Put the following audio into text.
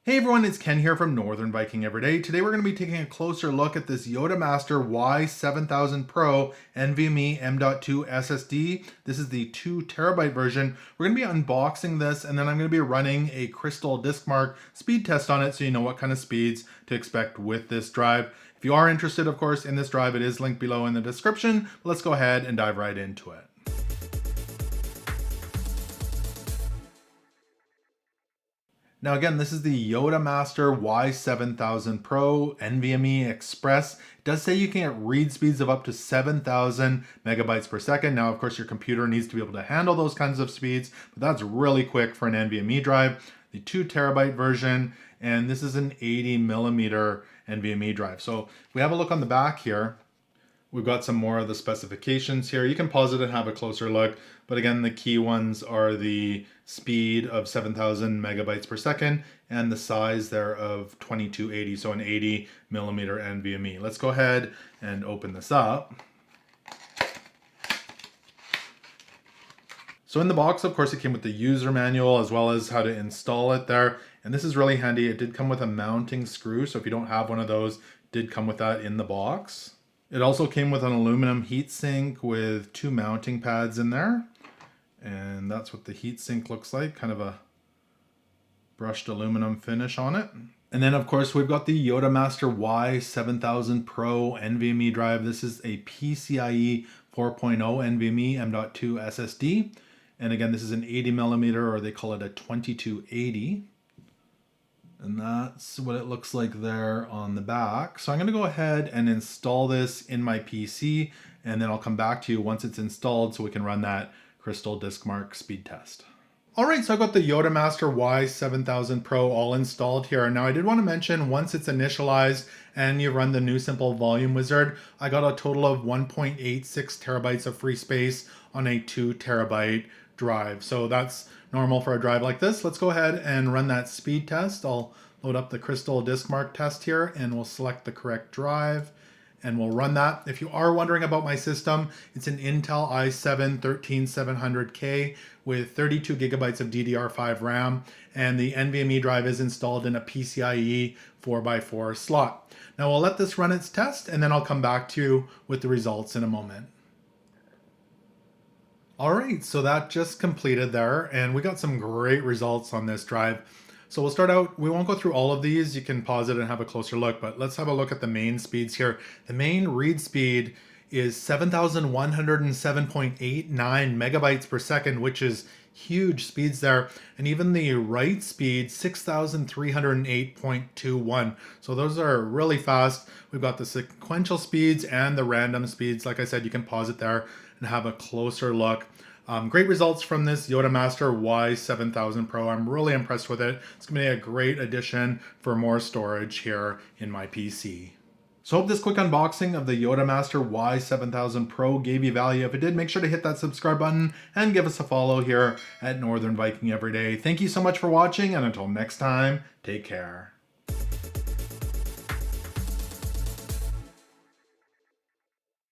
Hey everyone, it's Ken here from Northern Viking Everyday. Today we're going to be taking a closer look at this Yottamaster Y7000 Pro NVMe M.2 SSD. This is the 2TB version. We're going to be unboxing this and then I'm going to be running a CrystalDiskMark speed test on it so you know what kind of speeds to expect with this drive. If you are interested, of course, in this drive, it is linked below in the description. Let's go ahead and dive right into it. Now again, this is the Yottamaster Y7000 Pro NVMe Express. It does say you can get read speeds of up to 7,000 megabytes per second. Now, of course, your computer needs to be able to handle those kinds of speeds, but that's really quick for an NVMe drive. The 2TB version, and this is an 80mm NVMe drive. So if we have a look on the back here, we've got some more of the specifications here. You can pause it and have a closer look. But again, the key ones are the speed of 7,000 megabytes per second and the size there of 2280, so an 80mm NVMe. Let's go ahead and open this up. So in the box, of course, it came with the user manual as well as how to install it there. And this is really handy. It did come with a mounting screw. So if you don't have one of those, it did come with that in the box. It also came with an aluminum heatsink with 2 mounting pads in there. And that's what the heatsink looks like, kind of a brushed aluminum finish on it. And then of course we've got the Yottamaster Y7000 Pro NVMe drive. This is a PCIe 4.0 NVMe M.2 SSD. And again, this is an 80mm, or they call it a 2280. And that's what it looks like there on the back. So I'm going to go ahead and install this in my PC, and then I'll come back to you once it's installed so we can run that CrystalDiskMark speed test. All right, so I've got the Yottamaster Y7000 Pro all installed here. Now I did want to mention, once it's initialized and you run the new simple volume wizard, I got a total of 1.86 terabytes of free space on a 2TB drive. So that's normal for a drive like this. Let's go ahead and run that speed test. I'll load up the CrystalDiskMark test here and we'll select the correct drive and we'll run that. If you are wondering about my system, it's an Intel i7-13700K with 32 gigabytes of DDR5 RAM, and the NVMe drive is installed in a PCIe 4x4 slot. Now we'll let this run its test and then I'll come back to you with the results in a moment. All right, so that just completed there, and we got some great results on this drive. So we'll start out, we won't go through all of these, you can pause it and have a closer look, but let's have a look at the main speeds here. The main read speed is 7,107.89 megabytes per second, which is huge speeds there. And even the write speed, 6,308.21. So those are really fast. We've got the sequential speeds and the random speeds. Like I said, you can pause it there and have a closer look. Great results from this Yottamaster Y7000 Pro. I'm really impressed with it. It's going to be a great addition for more storage here in my PC. So I hope this quick unboxing of the Yottamaster Y7000 Pro gave you value. If it did, make sure to hit that subscribe button and give us a follow here at Northern Viking Everyday. Thank you so much for watching, and until next time, take care.